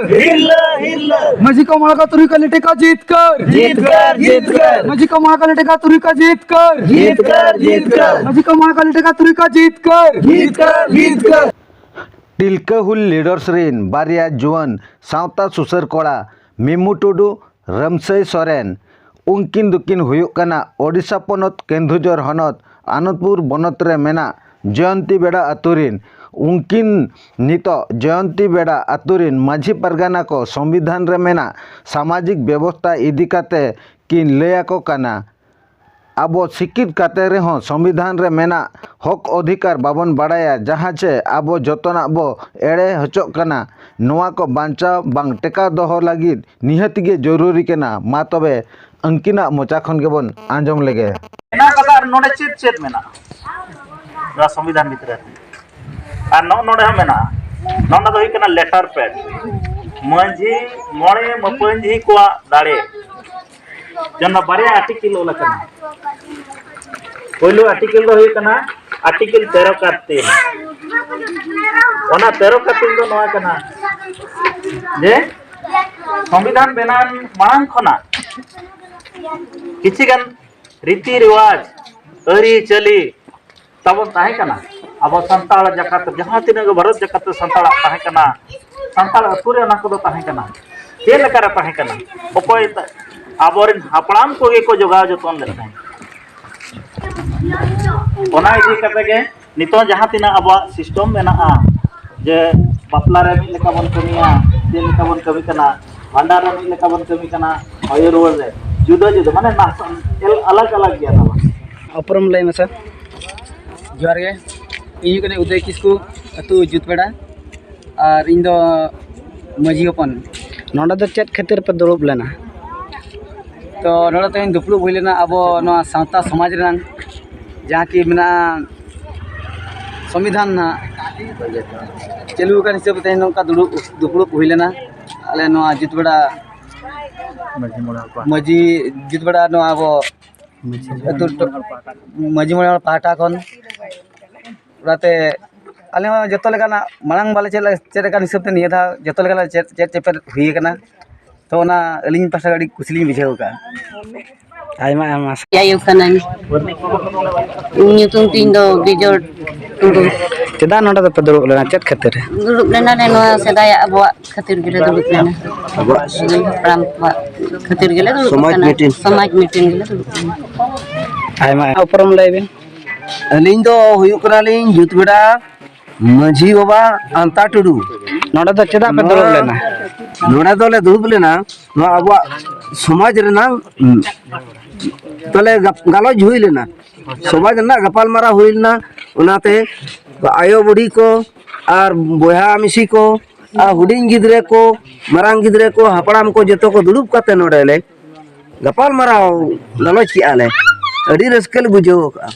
हिल्ला हिल्ला माझी को महाका तुरी का लेटे का जीत कर माझी को महाका लेटे का तुरी का जीत कर माझी को महाका लेटे का तुरी का जीत कर टिलका हुल लीडर्स रेन बारिया जुआन सावता सुसर कोड़ा मिमु टुडू रमसई सोरेन उनकिन दुकिन हुयुक कना ओडिशा पोनत केंदुझर हनत आनंदपुर बनत रे मेना जयंती बेड़ा अतुरिन उनकिन नितो जयंती बेड़ा अतुरिन माझी परगाना को संविधान रे मेना सामाजिक व्यवस्था इदी काते किन लेया को कना आबो शिक्षित काते रे हो संविधान रे मेना हक अधिकार बाबन बाड़ाया जहाँ चे आबो जतना बो एड़े हचोक कना नोआ को बांचा बांग टेका दोहो लागिद निहत गे जरूरी केना मा तबे अंकिना मोचा खन के बन आंजम लेगे ना कदा नोडे चेत मेना रा संविधान भितर आ नोडे हम मेना नोडा दो हिकना लेटर पैड मंझी मोणे मपंझी को दाड़े जन्ना बारे आर्टिकल ओला कना पहिलो आर्टिकल दो हिकना आर्टिकल 13 का 3 ओना 13 का 3 दो नोआ कना जे संविधान बेनान मांग खना किछि गन रीति रिवाज अरी चली तब ताहे कना अब संताल जगत जहां तिनग भारत जगत संताल ताहे कना संताल अतुरे ना को ताहे कना जे लकार ताहे कना ओकोय आबोरिन हापड़ाम को गे को जोगाव जतन लेते ओना इदी कते गे नितो जहां तिना अब सिस्टम मेना जे बापला रे मिल लेका बन कमिया जे लेका बन कमी कना भंडार रे मिल लेका बन कमी कना होय रोल रे जुदा जुदा माने ना अलग अलग गया था अपरम लय मसा जोहार गे ᱤᱧ ᱠᱟᱱᱟ उदय किस्कू अतु जुतपेड़ा और इन दो मजी हपन नोडा दो चेत खातिर पे दुरुब लेना तो नोडा तेन दुपलुब हुई लेना अब नोआ सावता समाज रंग जहाँ की मेना संविधान ना चलू का हिसाब तेन नोका दुपलुब हुई लेना अले नोआ जुतपेड़ा मजी जुतपेड़ा नोआ अब मजी मोड़ पाटा खन राते अले जतो लेकाना मांग बाले चेद हिसाब ते निया था जतो लेकाना चेद चेपर हुई कना तो ना अलिंग पासा गाड़ी कुसली बुझाव का आयमा आयमा यायु कना ᱧᱩᱛᱩᱢ ᱛᱤᱧ ᱫᱚ ᱵᱤᱡᱚᱭ ᱴᱩᱰᱩ चेदा नोडा दो पदरुब लेना चेद खातिर दुᱲᱩᱵ ᱞᱮᱱᱟ ᱞᱮ ᱱᱚᱣᱟ ᱥᱮᱫᱟᱭ ᱟᱵᱚᱣᱟᱜ ᱠᱷᱟᱹᱛᱤᱨ ᱜᱮᱞᱮ ᱫᱩᱲᱩᱵ ᱞᱮᱱᱟ ᱟᱵᱚᱣᱟᱜ ᱦᱟᱯᱲᱟᱢ ᱠᱚᱣᱟᱜ ᱠᱷᱟᱹᱛᱤर ᱜᱮᱞᱮ ᱫᱩᱲᱩᱵ ᱠᱟᱱᱟ ᱥᱚᱢᱟᱡᱽ ᱢᱤᱴᱤᱝ ᱜᱮᱞᱮ ᱫᱩᱲᱩᱵ ᱠᱟᱱᱟ आयमा उपरम लय बिन अलिंग दो हुयुक कनालिंग जुतबेड़ा माझी बाबा अंता टुडू नोडा दो चेदा पे दुरुब लेना नोडा दोले दुरुब लेना नो आबो समाज रेना तले गालोज हुई लेना समाज ना गपाल मारा हुई लेना उनाते आयो बुढ़ी को और बोहा मिसी को आ हुडिंग गिदरे को मरांग गिदरे को हापड़ाम को जतो को दुरुब काते नोडे ले गपाल मारा ललोच की आले अडी रस्कल बुझो का